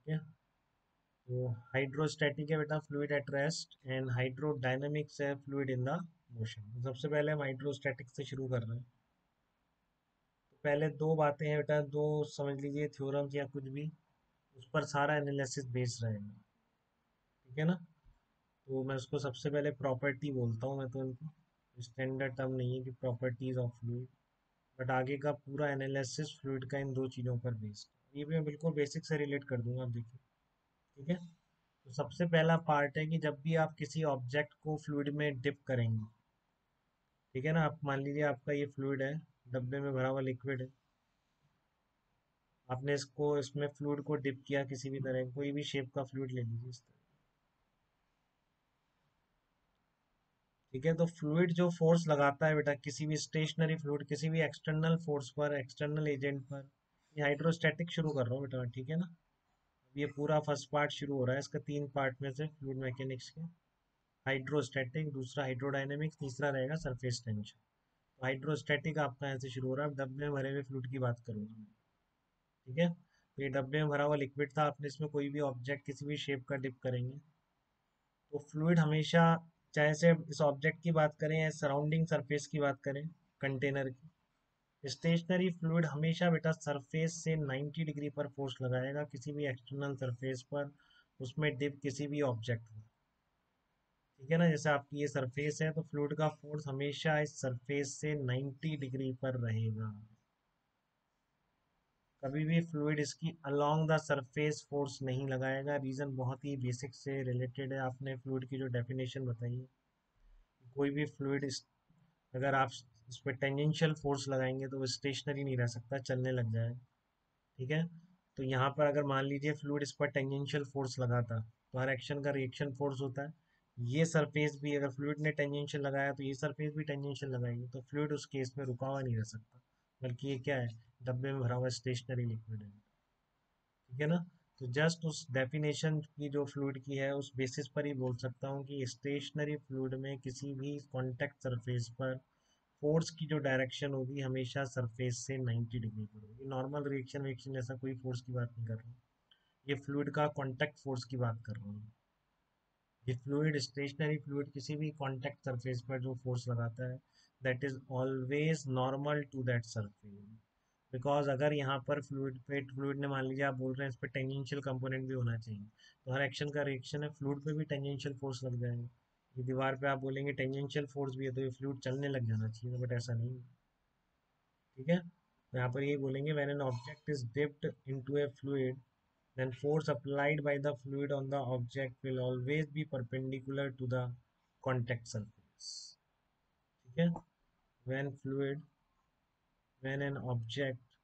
है। तो हाइड्रोस्टैटिक है बेटा fluid at rest, and hydrodynamics है फ्लूइड इन द मोशन। सबसे पहले हम हाइड्रोस्टैटिक से शुरू कर रहे हैं। तो पहले दो बातें हैं बेटा, दो समझ लीजिए थ्योरम्स या कुछ भी, उस पर सारा एनालिसिस बेस्ड रहेगा। ठीक है ना। तो मैं उसको सबसे पहले प्रॉपर्टी बोलता हूँ, मैं तो इनको स्टैंडर्ड टर्म नहीं है कि प्रॉपर्टीज ऑफ फ्लूइड, बट आगे का पूरा एनालिसिस फ्लूइड का इन दो चीज़ों पर बेस्ड। ये भी मैं बिल्कुल बेसिक से रिलेट कर दूंगा, आप देखिए। ठीक है। तो सबसे पहला पार्ट है कि जब भी आप किसी ऑब्जेक्ट को फ्लूइड में डिप करेंगे, ठीक है ना, आप मान लीजिए आपका ये फ्लूइड है, डब्बे में भरा हुआ लिक्विड है, आपने इसको इसमें फ्लूइड को डिप किया, किसी भी तरह कोई भी शेप का फ्लूइड ले लीजिए इस तरह। ठीक है। तो फ्लूइड जो फोर्स लगाता है बेटा, किसी भी स्टेशनरी फ्लूइड किसी भी एक्सटर्नल फोर्स पर, एक्सटर्नल एजेंट पर, ये हाइड्रोस्टैटिक शुरू कर रहा हूँ बेटा, ठीक है ना। अब ये पूरा फर्स्ट पार्ट शुरू हो रहा है इसका, तीन पार्ट में से फ्लूइड मैकेनिक्स के। हाइड्रोस्टैटिक, दूसरा हाइड्रोडायनेमिक्स, तीसरा रहेगा सरफेस टेंशन। तो हाइड्रोस्टैटिक आपका यहाँ से शुरू हो रहा है। अब डब्बे में भरे हुए फ्लूइड की बात करूंगा मैं। ठीक है। तो ये डब्बे में भरा हुआ लिक्विड था, आपने इसमें कोई भी ऑब्जेक्ट किसी भी शेप का डिप करेंगे, तो फ्लूइड हमेशा, चाहे से इस ऑब्जेक्ट की बात करें या सराउंडिंग सरफेस की बात करें, कंटेनर की, स्टेशनरी फ्लूइड हमेशा बेटा सरफेस से 90 डिग्री पर फोर्स लगाएगा, किसी भी एक्सटर्नल सरफेस पर, उसमें डिप किसी भी ऑब्जेक्ट में। ठीक है ना। जैसे आपकी ये सरफेस है, तो फ्लूइड का फोर्स हमेशा इस सरफेस से 90 डिग्री पर रहेगा। कभी भी फ्लूइड इसकी अलोंग द सरफेस फोर्स नहीं लगाएगा। रीजन बहुत ही बेसिक से रिलेटेड है। आपने फ्लूइड की जो डेफिनेशन बताई है, कोई भी फ्लूइड अगर आप इस पर टेंजेंशियल फोर्स लगाएंगे तो वो स्टेशनरी नहीं रह सकता, चलने लग जाए। ठीक है। तो यहाँ पर अगर मान लीजिए फ्लूइड इस पर टेंजेंशियल फोर्स लगाता, तो हर एक्शन का रिएक्शन फोर्स होता है। ये सरफेस भी अगर फ्लूइड ने टेंजेंशियल लगाया तो ये सरफेस भी टेंजेंशियल लगाएगी, तो फ्लूइड उस केस में रुका हुआ नहीं रह सकता, बल्कि ये क्या है, डब्बे में भरा हुआ स्टेशनरी लिक्विड है। ठीक है ना। तो जस्ट उस डेफिनेशन की जो फ्लूइड की है, उस बेसिस पर ही बोल सकता हूँ कि स्टेशनरी फ्लूइड में किसी भी कॉन्टेक्ट सरफेस पर फोर्स की जो डायरेक्शन होगी हमेशा सरफेस से 90 डिग्री पर होगी। नॉर्मल रिएक्शन वेक्शन ऐसा कोई फोर्स की बात नहीं कर रहा हूँ, ये फ्लूइड का कॉन्टैक्ट फोर्स की बात कर रहा हूँ। ये फ्लूइड, स्टेशनरी फ्लूइड किसी भी कॉन्टैक्ट सरफेस पर जो फोर्स लगाता है, that is always normal to that surface. Because अगर यहाँ पर फ्लूइड ने, मान लीजिए आप बोल रहे हैं इस पर टेंजेंशियल कंपोनेंट भी होना चाहिए, तो हर एक्शन का रिएक्शन है, फ्लूइड पे भी टेंजेंशियल फोर्स लग जाएगा। ये दीवार पे आप बोलेंगे टेंजेंशियल फोर्स भी है, तो ये फ्लूइड चलने लग जाना चाहिए, बट ऐसा नहीं है। ठीक है। तो यहाँ पर ये बोलेंगे when an object is dipped into A fluid, then force applied by the fluid on the object will always be perpendicular to the contact surface. ठीक है। when fluid when an object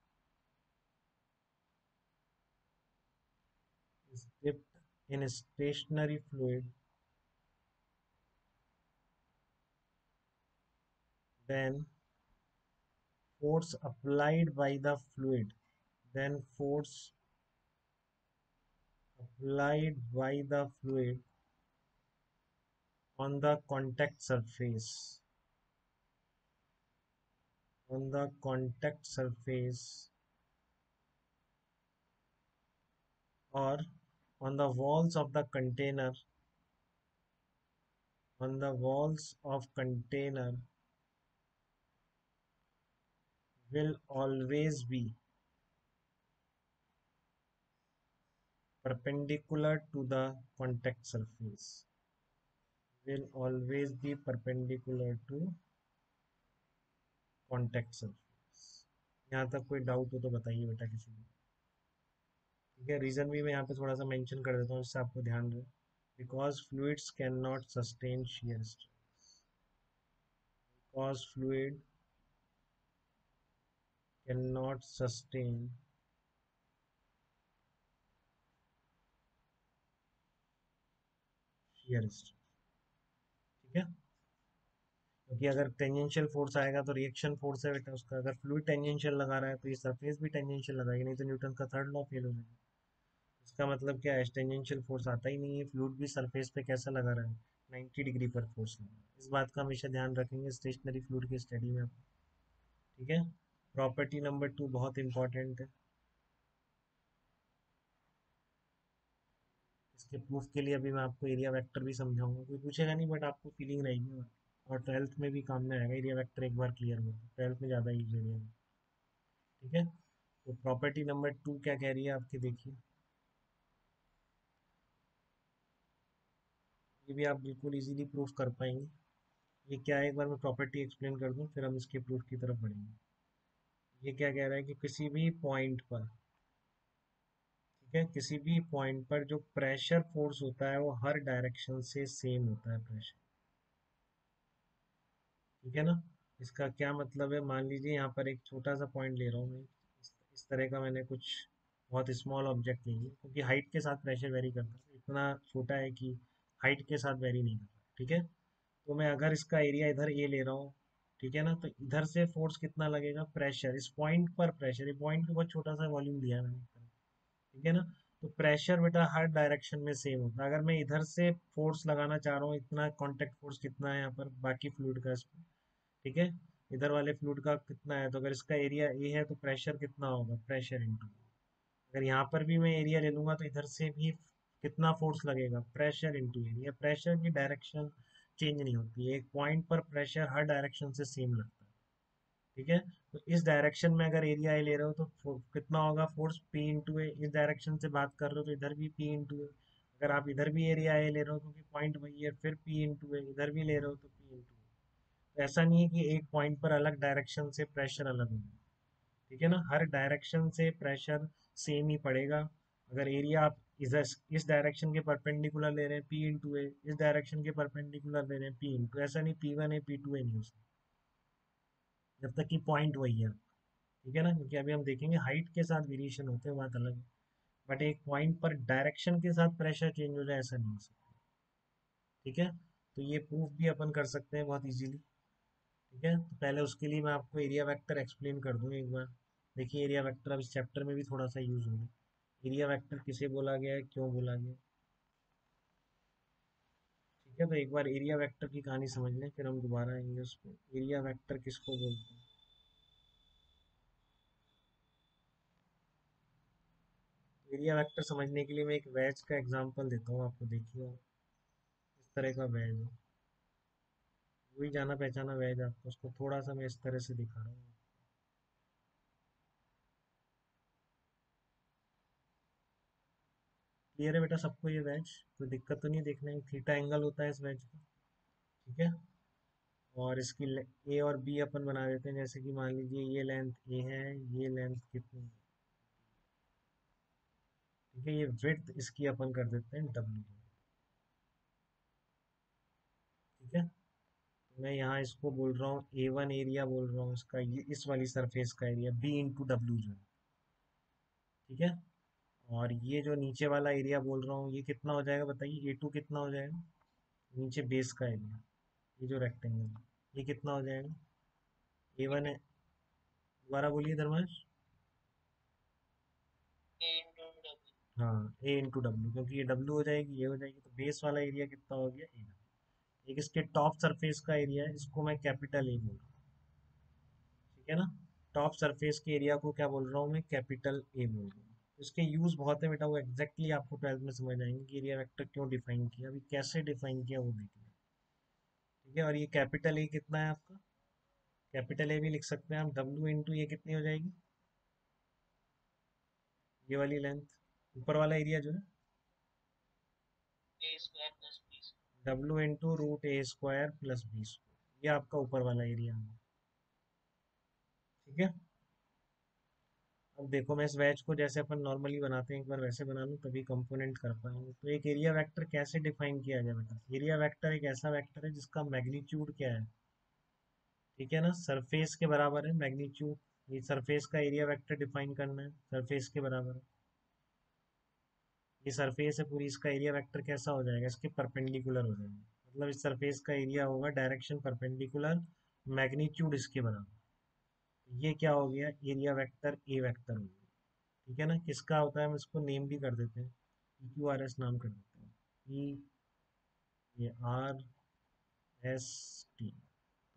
is dipped in a stationary fluid, then force applied by the fluid then force applied by the fluid on the contact surface on the contact surface or on the walls of the container on the walls of container will always be perpendicular to the contact surface, will always be perpendicular to contact surface। यहाँ तक कोई doubt हो तो बताइए बेटा किसी को। ठीक है। रीजन भी मैं यहाँ पे थोड़ा सा मेंशन कर देता हूँ, इससे आपको ध्यान रहे। Because fluids can not sustain shear stress, because fluid cannot sustain shear stress। ठीक है। क्योंकि अगर टेंजेंशियल फोर्स आएगा तो रिएक्शन फोर्स है बेटा उसका, अगर फ्लूइड टेंजेंशियल लगा रहा है तो ये सरफेस भी टेंजेंशियल लगाएगी, नहीं तो न्यूटन का थर्ड लॉ फेल हो जाएगा। इसका मतलब क्या है, टेंजेंशियल फोर्स आता ही नहीं है, फ्लूइड भी सरफेस पे कैसा लगा रहा है, 90 डिग्री पर फोर्स लगा रहा है। इस बात का हमेशा ध्यान रखेंगे स्टेशनरी फ्लूइड की स्टडी में। ठीक है। प्रॉपर्टी नंबर 2 बहुत इंपॉर्टेंट है। इसके प्रूफ के लिए अभी मैं आपको एरिया वेक्टर भी समझाऊंगा, कोई पूछेगा नहीं बट आपको फीलिंग रहेगी। और ट्वेल्थ में भी काम में आएगा एरिया वेक्टर, एक बार क्लियर हुआ तो ट्वेल्थ में ज़्यादा यूज एरिया। ठीक है, तो प्रॉपर्टी नंबर 2 क्या कह रही है आपकी, देखिए। ये भी आप बिल्कुल इजीली प्रूफ कर पाएंगे। ये क्या है, एक बार मैं प्रॉपर्टी एक्सप्लेन कर दूं फिर हम इसके प्रूफ की तरफ बढ़ेंगे। ये क्या कह रहा है कि किसी भी पॉइंट पर, ठीक है, किसी भी पॉइंट पर जो प्रेशर फोर्स होता है वो हर डायरेक्शन से सेम होता है प्रेशर। ठीक है ना। इसका क्या मतलब है, मान लीजिए यहाँ पर एक छोटा सा पॉइंट ले रहा हूँ मैं, इस तरह का मैंने कुछ बहुत स्मॉल ऑब्जेक्ट ले लिया, क्योंकि हाइट के साथ प्रेशर वेरी करता है, इतना छोटा है कि हाइट के साथ वेरी नहीं करता। ठीक है, तो मैं अगर इसका एरिया इधर ए ले रहा हूँ, ठीक है ना, तो इधर से फोर्स कितना लगेगा, प्रेशर इस पॉइंट पर, प्रेशर ये पॉइंट को बहुत छोटा सा वॉल्यूम दिया है मैंने। ठीक है ना, तो प्रेशर बेटा हर डायरेक्शन में सेम होता है। अगर मैं इधर से फोर्स लगाना चाह रहा हूँ, इतना कांटेक्ट फोर्स कितना है यहाँ पर बाकी फ्लूइड का इसमें, ठीक है, इधर वाले फ्लूइड का कितना है, तो अगर इसका एरिया ए है तो प्रेशर कितना होगा, प्रेशर इंटू। अगर यहाँ पर भी मैं एरिया ले लूंगा तो इधर से भी कितना फोर्स लगेगा, प्रेशर इंटू एरिया। प्रेशर की डायरेक्शन चेंज नहीं होती है, एक पॉइंट पर प्रेशर हर डायरेक्शन से सेम लगता है। ठीक है, तो इस डायरेक्शन में अगर एरिया ए ले रहे हो तो कितना होगा फोर्स, पी इंटू ए। इस डायरेक्शन से बात कर रहे हो तो इधर भी पी इंटू ए। अगर आप इधर भी एरिया ए ले रहे हो क्योंकि पॉइंट वही है, फिर पी इंटू ए, इधर भी ले रहे हो तो पी इंटू ए। तो ऐसा नहीं है कि एक पॉइंट पर अलग डायरेक्शन से प्रेशर अलग होगा। ठीक है ना, हर डायरेक्शन से प्रेशर सेम ही पड़ेगा। अगर एरिया आप इस डायरेक्शन के परपेंडिकुलर ले रहे हैं पी इंटू ए, इस डायरेक्शन के परपेंडिकुलर ले रहे हैं पी इंटू, ऐसा नहीं P one A P two A नहीं हो सकता जब तक कि पॉइंट वही है। ठीक है ना, क्योंकि अभी हम देखेंगे हाइट के साथ वेरिएशन होते हैं, बात अलग है। बट एक पॉइंट पर डायरेक्शन के साथ प्रेशर चेंज हो जाए ऐसा नहीं हो सकता। ठीक है, तो ये प्रूफ भी अपन कर सकते हैं बहुत इजीली। ठीक है, तो पहले उसके लिए मैं आपको एरिया वेक्टर एक्सप्लेन कर दूं एक बार। देखिए एरिया वेक्टर अब इस चैप्टर में भी थोड़ा सा यूज होगा। एरिया वेक्टर किसे बोला गया है, क्यों बोला गया है। ठीक है, तो एक बार एरिया वेक्टर की कहानी समझ लें फिर हम दोबारा आएंगे उस पर। एरिया वेक्टर किसको बोलते हैं। एरिया वेक्टर समझने के लिए मैं एक वेज का एग्जांपल देता हूँ आपको, देखिए इस तरह का वेज है, वही जाना पहचाना वेज आपको, उसको थोड़ा सा मैं इस तरह से दिखा रहा हूँ। क्लियर है बेटा सबको ये वेज, कोई दिक्कत तो नहीं, देखने में थीटा एंगल होता है इस वेज का। ठीक है, और इसकी ए और बी अपन बना देते हैं, जैसे कि मान लीजिए ये लेंथ ए है, ये लेंथ कितनी है। ठीक है, ये विड्थ इसकी अपन कर देते हैं डब्ल्यू। ठीक है, तो मैं यहाँ इसको बोल रहा हूँ ए वन एरिया बोल रहा हूँ इसका, ये इस वाली सरफेस का एरिया बी इंटू डब्ल्यू जो है। ठीक है, और ये जो नीचे वाला एरिया बोल रहा हूँ ये कितना हो जाएगा बताइए, ए टू कितना हो जाएगा, नीचे बेस का एरिया, ये जो रेक्टेंगल है ये कितना हो जाएगा, ए वन है। दोबारा बोलिए धर्मेश। हाँ, ए इंटू डब्ल्यू, क्योंकि ये डब्ल्यू हो जाएगी ये हो जाएगी, तो बेस वाला एरिया कितना हो गया ए। एक इसके टॉप सरफेस का एरिया है, इसको मैं कैपिटल ए बोल रहा हूँ। ठीक है ना, टॉप सरफेस के एरिया को क्या बोल रहा हूँ मैं, कैपिटल ए बोल रहा हूँ। इसके यूज बहुत है बेटा, वो एग्जैक्टली आपको ट्वेल्थ में समझ आएंगे कि एरिया वेक्टर क्यों डिफाइन किया, अभी कैसे डिफाइन किया वो देखिए। ठीक है, और ये कैपिटल ए कितना है आपका, कैपिटल ए भी लिख सकते हैं आप, डब्ल्यू इंटू ये कितनी हो जाएगी, ये वाली लेंथ, ऊपर वाला एरिया जो है, W into root A square plus B square, ये आपका ऊपर वाला एरिया है। ठीक है, अब देखो मैं इस वेज को जैसे अपन नॉर्मली बनाते हैं एक बार वैसे बना लूँ तभी कंपोनेंट कर पाएंगे। तो एक एरिया वेक्टर कैसे डिफाइन किया जाए बेटा, एरिया वेक्टर एक ऐसा वेक्टर है जिसका मैग्नीट्यूड क्या है, ठीक है ना, सरफेस के बराबर है मैग्नीट्यूड। ये सरफेस का एरिया वेक्टर डिफाइन करना है, सरफेस के बराबर है। ये सरफेस है पूरी, इसका एरिया वेक्टर कैसा हो जाएगा, इसके परपेंडिकुलर हो जाएगा, मतलब इस सरफेस का एरिया होगा डायरेक्शन परपेंडिकुलर, मैग्नीट्यूड इसके बराबर। ये क्या हो गया, एरिया वेक्टर ए वेक्टर हो गया। ठीक है ना, किसका होता है हम इसको नेम भी कर देते हैं, पी क्यू आर एस नाम कर देते हैं, P A R S T.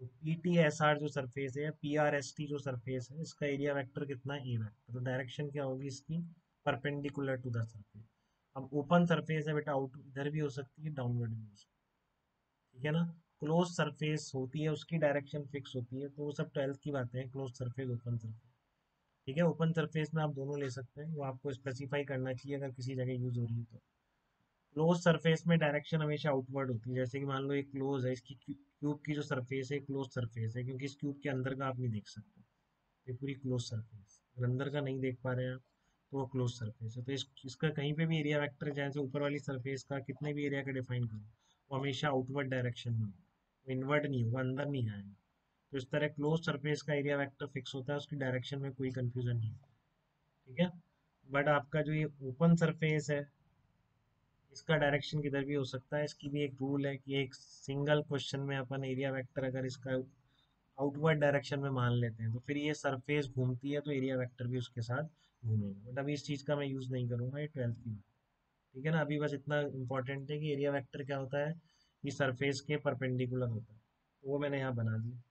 तो पी टी एस आर जो सरफेस है, पी आर एस टी जो सरफेस है, इसका एरिया वेक्टर कितना है, ए वेक्टर। तो डायरेक्शन क्या होगी इसकी, परपेंडिकुलर टू द सरफेस। अब ओपन सरफेस है बेटा, आउट इधर भी हो सकती है, डाउनवर्ड भी हो सकती है, ठीक है ना। क्लोज सरफेस होती है, उसकी डायरेक्शन फिक्स होती है, तो वो सब 12th की बातें हैं, क्लोज सरफेस ओपन सरफेस। ठीक है, ओपन सरफेस में आप दोनों ले सकते हैं, वो आपको स्पेसिफाई करना चाहिए अगर किसी जगह यूज हो रही है तो। क्लोज सरफेस में डायरेक्शन हमेशा आउटवर्ड होती है, जैसे कि मान लो एक क्लोज है, इसकी क्यूब की जो सरफेस है क्लोज सरफेस है, क्योंकि इस क्यूब के अंदर का आप नहीं देख सकते, ये पूरी क्लोज सरफेस, अगर अंदर का नहीं देख पा रहे हैं आप तो वो क्लोज सरफेस है। तो इसका कहीं पे भी एरिया वेक्टर जैसे ऊपर वाली सरफेस का कितने भी एरिया का डिफाइन करो, वो हमेशा आउटवर्ड डायरेक्शन में होगा, वो इनवर्ट नहीं होगा, अंदर नहीं आएगा। तो इस तरह क्लोज सरफेस का एरिया वेक्टर फिक्स होता है, उसकी डायरेक्शन में कोई कंफ्यूजन नहीं है, ठीक है। बट आपका जो ये ओपन सरफेस है, इसका डायरेक्शन किधर भी हो सकता है, इसकी भी एक रूल है कि एक सिंगल क्वेश्चन में अपन एरिया वेक्टर अगर इसका आउटवर्ड डायरेक्शन में मान लेते हैं तो फिर ये सरफेस घूमती है तो एरिया वेक्टर भी उसके साथ घूमेगा। बट अभी इस चीज़ का मैं यूज़ नहीं करूंगा, ये 12th की बात, ठीक है ना। अभी बस इतना इंपॉर्टेंट है कि एरिया वेक्टर क्या होता है, ये सरफेस के परपेंडिकुलर होता है, तो वो मैंने यहाँ बना दिया,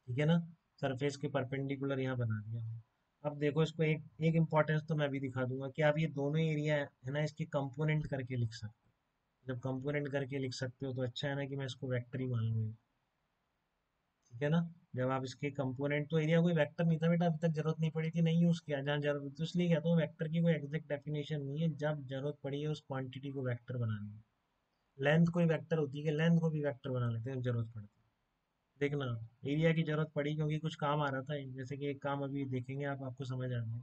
ठीक है ना। सरफेस के परपेंडिकुलर यहाँ बना दिया। अब देखो इसको एक एक इम्पोर्टेंस तो मैं भी दिखा दूंगा कि आप ये दोनों एरिया है ना, इसके कंपोनेंट करके लिख सकते हो। जब कंपोनेंट करके लिख सकते हो तो अच्छा है ना कि मैं इसको वेक्टर ही मान लूँ, ठीक है ना। जब आप इसके कंपोनेंट, तो एरिया कोई वेक्टर नहीं था बेटा, अभी तक जरूरत नहीं पड़ी थी, नहीं यूज किया, जहाँ जरूरत तो इसलिए कहता हूँ वेक्टर की कोई एग्जैक्ट डेफिनेशन नहीं है, जब जरूरत पड़ी है उस क्वांटिटी को वेक्टर बनाने में। लेंथ कोई वेक्टर होती है कि लेंथ को भी वेक्टर बना लेते हैं जब जरूरत पड़ती है। देखना, एरिया की जरूरत पड़ी क्योंकि कुछ काम आ रहा था, जैसे कि एक काम अभी देखेंगे आप, आपको समझ आ जाएगा,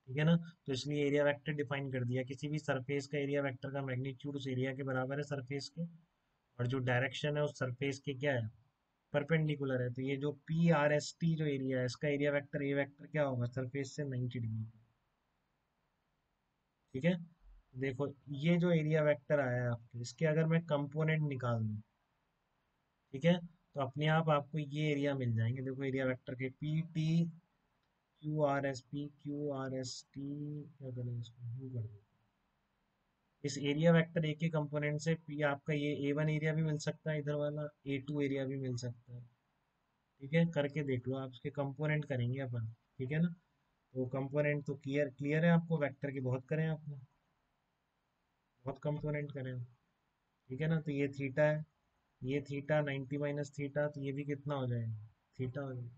ठीक है ना। तो इसलिए एरिया वेक्टर डिफाइन कर दिया, किसी भी सरफेस का एरिया वेक्टर का मैग्नीट्यूड उस एरिया के बराबर है सरफेस के, और जो डायरेक्शन है उस सरफेस के क्या है, परपेंडिकुलर है। तो ये जो पी आर एस टी जो एरिया है, इसका एरिया वेक्टर ए वेक्टर क्या होगा, सरफेस से 90 डिग्री, ठीक है। देखो ये जो एरिया वेक्टर आया है आपके, इसके अगर मैं कंपोनेंट निकाल दूं, ठीक है, तो अपने आप आपको ये एरिया मिल जाएंगे। देखो एरिया वेक्टर के P T Q R S, P Q R S T, क्या करें इसको यू कर दो। इस एरिया वेक्टर ए के कंपोनेंट से पी आपका ये ए वन एरिया भी मिल सकता है, इधर वाला ए टू एरिया भी मिल सकता है, ठीक है। करके देख लो आप, इसके कंपोनेंट करेंगे अपन, ठीक है ना। तो कंपोनेंट तो क्लियर क्लियर है आपको, वेक्टर के बहुत करें आपने, बहुत कंपोनेंट करें, ठीक है ना। तो ये थीटा है, ये थीटा 90 माइनस थीटा, तो ये भी कितना हो जाएगा, थीटा हो जाएगा।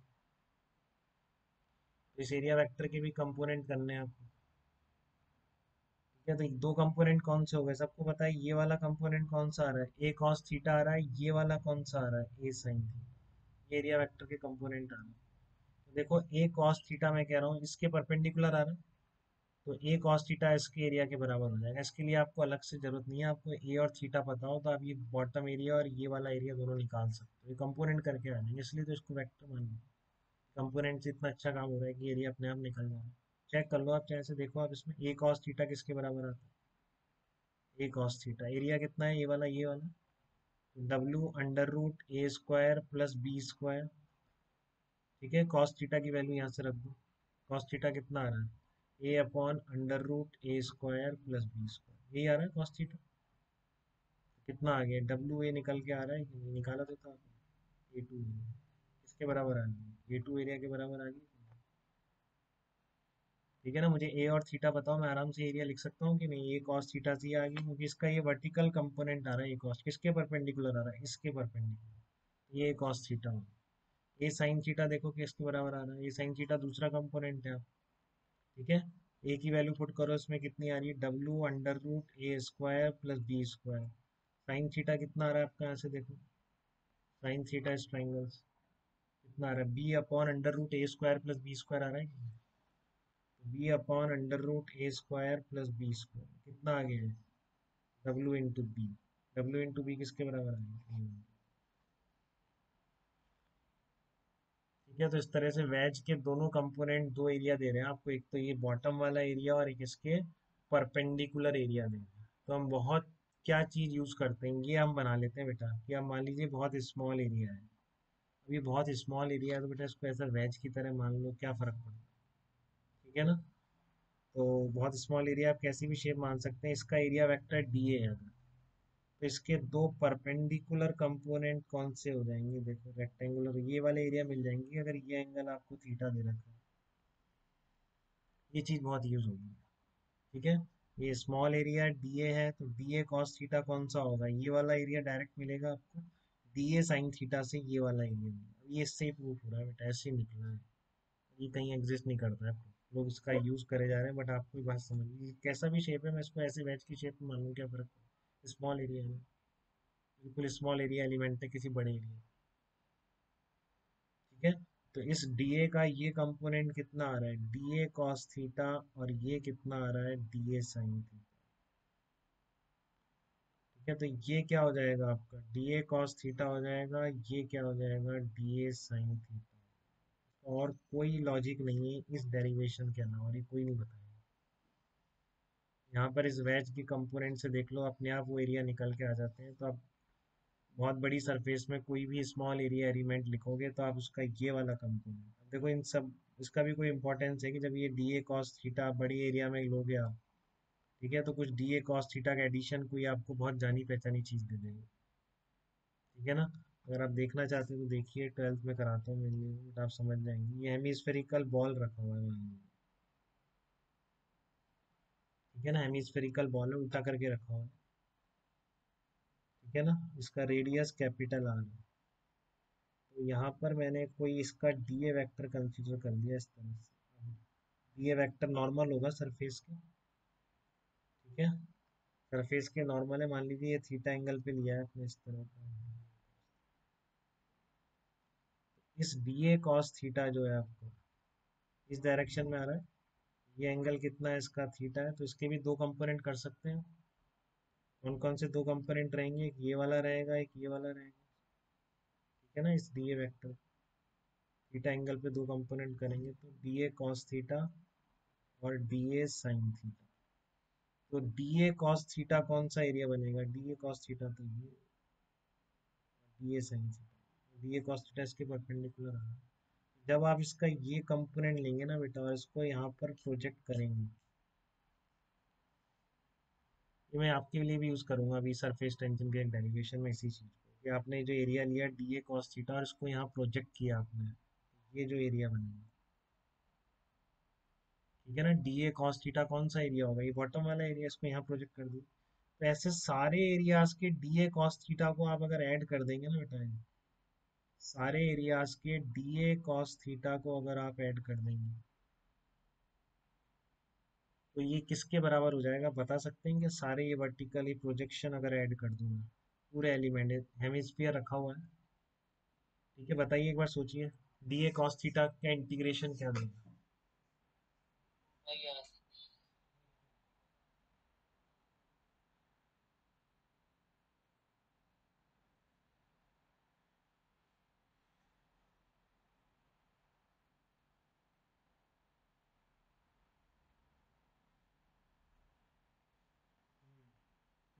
तो इस एरिया वेक्टर के भी कंपोनेंट करने हैं आपको, ठीक है। तो दो कंपोनेंट कौन से हो गए, सबको पता है, ये वाला कंपोनेंट कौन सा आ रहा है, ए कॉस थीटा आ रहा है, ये वाला कौन सा आ रहा है, ए साइन थीटा, ये एरिया वेक्टर के कंपोनेंट आ रहे हैं। तो देखो ए कॉस थीटा मैं कह रहा हूँ इसके परपेंडिकुलर आ रहा है, तो ए कॉस थीटा इसके एरिया के बराबर हो जाएगा। इसके लिए आपको अलग से जरूरत नहीं है, आपको ए और थीटा पता हो तो आप ये बॉटम एरिया और ये वाला एरिया दोनों निकाल सकते हो, ये कंपोनेंट करके आ जाएंगे, इसलिए तो इसको वेक्टर मान लो। कंपोनेंट से इतना अच्छा काम हो रहा है कि एरिया अपने आप निकल जा रहा है। चेक कर लो आप चाहे से, देखो आप इसमें ए कॉस थीटा किसके बराबर आता है, ए कॉस थीटा, एरिया कितना है ये वाला, W under root A square plus B square, ठीक है। कॉस थीटा की वैल्यू यहाँ से रख दो, कॉस थीटा कितना आ रहा है, ए upon under root A square plus B square, यही आ रहा है कॉस थीटा। कितना आ गया, डब्ल्यू ए निकल के आ रहा है कि नहीं, निकाला तो था, ए टू किसके बराबर आ गया, ए टू एरिया के बराबर आ गया, ठीक है ना। मुझे ए और थीटा बताओ, मैं आराम से एरिया लिख सकता हूँ कि नहीं, ए कॉस थीटा से आ गई, क्योंकि इसका ये वर्टिकल कंपोनेंट आ रहा है, ए कॉस किसके परपेंडिकुलर आ रहा है, इसके परपेंडिकुलर, ये कॉस थीटा हो। ए साइन थीटा देखो कि इसके बराबर आ रहा है, ए साइन थीटा दूसरा कंपोनेंट है, ठीक है। ए की वैल्यू पुट करो, इसमें कितनी आ रही है, W under root A square plus B square, sine theta कितना आ रहा है आपका, यहाँ से देखो, साइन थीटा इस ट्राइंगल्स कितना आ रहा है, B upon under root A square plus B square आ रहा है, B upon under root A square plus B square कितना आ गया है, W into B, W into B किसके बराबर आ गया, ठीक है। तो इस तरह से वेज के दोनों कंपोनेंट दो एरिया दे रहे हैं आपको, एक तो ये बॉटम वाला एरिया और एक इसके परपेंडिकुलर एरिया दे रहे हैं। तो हम बहुत क्या चीज यूज करते हैं, ये हम बना लेते हैं बेटा, कि हम मान लीजिए बहुत स्मॉल एरिया है, अभी बहुत स्मॉल एरिया है, तो बेटा इसको ऐसा वेज की तरह मान लो, क्या फर्क पड़ता है, ठीक है ना। तो बहुत स्मॉल एरिया आप कैसी भी शेप मान सकते हैं, इसका एरिया वेक्टर डी है अगर, तो इसके दो परपेंडिकुलर कंपोनेंट कौन से हो जाएंगे, देखो रेक्टेंगुलर ये वाले एरिया मिल जाएंगे, अगर ये एंगल आपको थीटा दे रखा है, ये चीज बहुत यूज होगी, ठीक है। ये स्मॉल एरिया डी ए है, तो डी ए कॉस थीटा कौन सा होगा, ये वाला एरिया डायरेक्ट मिलेगा आपको, डी ए साइन थीटा से ये वाला एरिया मिलेगा। ये इससे प्रूफ हो रहा है बेटा, ऐसे ही निकला है, ये कहीं एग्जिस्ट नहीं करता है। लोग इसका यूज करे जा रहे हैं, बट आपको बात समझ लीजिए कैसा भी शेप है, मैं इसको ऐसे वेज की शेप में मान लूँ, क्या फर्क है, स्मॉल एरिया है, बिल्कुल स्मॉल एरिया एलिमेंट है किसी बड़े एरिया। ठीक है, तो इस डी ए का ये कंपोनेंट कितना आ रहा है, डी ए कॉस थीटा, और ये कितना आ रहा है, डी ए साइन थीटा। ठीक है, तो ये क्या हो जाएगा आपका, डी ए कॉस थीटा हो जाएगा, ये क्या हो जाएगा, डी ए साइन थीटा। और कोई लॉजिक नहीं है इस डेरिवेशन के अलावा, और ये कोई नहीं बताएगा। यहाँ पर इस वेज की कंपोनेंट से देख लो, अपने आप वो एरिया निकल के आ जाते हैं। तो आप बहुत बड़ी सरफेस में कोई भी स्मॉल एरिया एलिमेंट लिखोगे, तो आप उसका ये वाला कंपोनेंट देखो, इन सब इसका भी कोई इंपॉर्टेंस है कि जब ये डी ए कॉस थीटा बड़ी एरिया में लोगे आप, ठीक है, तो कुछ डी ए कॉस थीटा का एडिशन कोई आपको बहुत जानी पहचानी चीज दे देंगे। ठीक है ना, अगर आप देखना चाहते हो तो देखिए, 12th में कराता हूँ मैं ये, तो आप समझ जाएंगे। ये हेमीस्फेरिकल बॉल रखा हुआ है वहाँ। ठीक है ना, हेमीस्फेरिकल बॉल है, उल्टा करके रखा हुआ है। ठीक है ना, इसका रेडियस कैपिटल आर है। तो यहाँ पर मैंने कोई इसका डी ए वैक्टर कंसीडर कर लिया इस तरह से। डी ए वैक्टर नॉर्मल होगा सरफेस के। ठीक है, सरफेस के नॉर्मल है, मान लीजिए ये थीटा एंगल पे लिया है अपने इस तरह का। इस डी ए कॉस थीटा जो है आपको इस डायरेक्शन में आ रहा है, ये एंगल कितना है इसका, थीटा है, तो इसके भी दो कंपोनेंट कर सकते हैं। कौन कौन से दो कंपोनेंट रहेंगे, एक ये वाला रहेगा, एक ये वाला रहेगा। ठीक है ना, इस D A vector theta angle पे दो कंपोनेंट करेंगे, तो डी ए कॉस थीटा और डी ए साइन थीटा। तो डी ए कॉस थीटा कौन सा एरिया बनेगा, डी ए कॉस थीटा, तो ये D A sine theta, D A cos theta इसके परपेंडिकुलर है। जब आप इसका ये कंपोनेंट लेंगे ना बेटा, और इसको यहाँ पर प्रोजेक्ट करेंगे, ये मैं आपके लिए भी यूज करूंगा अभी सरफेस टेंशन के एक डेरिवेशन में इसी चीज को, कि आपने जो एरिया लिया डी ए कॉस थीटा और इसको यहाँ प्रोजेक्ट किया आपने, ये जो एरिया बनेगा। ठीक है ना, डी ए कॉस थीटा कौन सा एरिया होगा, ये बॉटम वाला एरिया, इसको यहाँ प्रोजेक्ट कर दिया। तो ऐसे सारे एरियाज के डी ए कॉस थीटा को आप अगर ऐड कर देंगे ना बेटा, सारे एरियाज के डी ए कॉस थीटा को अगर आप ऐड कर देंगे, तो ये किसके बराबर हो जाएगा बता सकते हैं, कि सारे ये वर्टिकली प्रोजेक्शन अगर ऐड कर दूं मैं, पूरे एलिमेंट हेमिस्फीयर रखा हुआ है। ठीक है, बताइए एक बार सोचिए, डी ए कॉस थीटा का इंटीग्रेशन क्या देगा।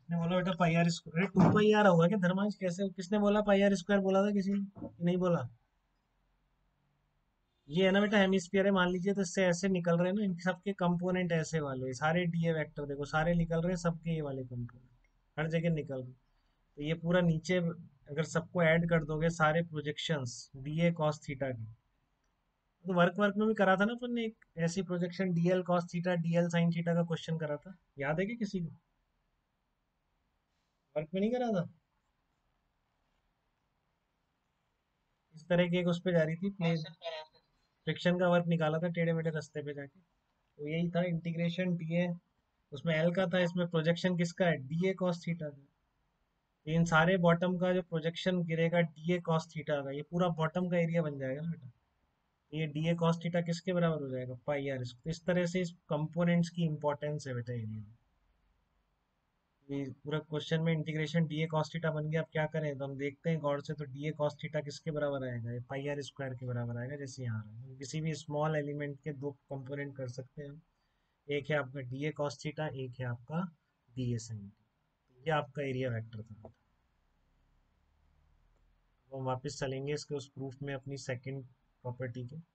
किसने बोला बेटा पाई आर स्क्वायर, 2 पाई आर होगा क्या धर्मांश, कैसे, किसने बोला पाई आर स्क्वायर बोला था किसी ने कि नहीं बोला। ये है ना बेटा हेमिस्फीयर है, मान लीजिए, तो इससे ऐसे निकल रहे हैं ना, इन सबके कंपोनेंट ऐसे वाले सारे डी ए वेक्टर देखो, सारे निकल रहे हैं, सबके ये वाले कंपोनेंट हर जगह निकल रहे हैं। तो ये पूरा नीचे अगर सबको ऐड कर दोगे सारे projections D A cos theta की, तो वर्क वर्क में भी करा था ना अपन ने एक ऐसी projection, DL cos theta DL sine theta का क्वेश्चन करा था, याद है कि किसी को, वर्क में नहीं करा था। इस तरह की एक उस पे जा रही थी प्लेन, फ्रिक्शन का वर्क निकाला था टेढ़े मेढ़े रास्ते पे जाके, तो यही था इंटीग्रेशन डीए, उसमें एल का था, इसमें प्रोजेक्शन किसका है, डीए कॉस थीटा का। तो इन सारे बॉटम का जो प्रोजेक्शन गिरेगा डीए कॉस थीटा का, ये पूरा बॉटम का एरिया बन जाएगा ना बेटा। ये डीए कॉस थीटा किसके बराबर हो जाएगा, पाई आर। तो इस तरह से इस कंपोनेंट्स की इंपॉर्टेंस है बेटा एरिया में। ये पूरा क्वेश्चन में integration D A cos theta बन गया, अब क्या करें, तो हम देखते हैं गौर से, तो डी ए कॉस थीटा किसके बराबर आएगा, ये पाई आर स्क्वायर के बराबर आएगा, जैसे यहाँ आ रहा है। किसी भी स्मॉल एलिमेंट के दो कंपोनेंट कर सकते हैं हम, एक है आपका डी ए कॉस थीटा, एक है आपका डी ए साइन। ये आपका एरिया वेक्टर था। तो हम वापस चलेंगे इसके उस प्रूफ में अपनी सेकंड प्रॉपर्टी के।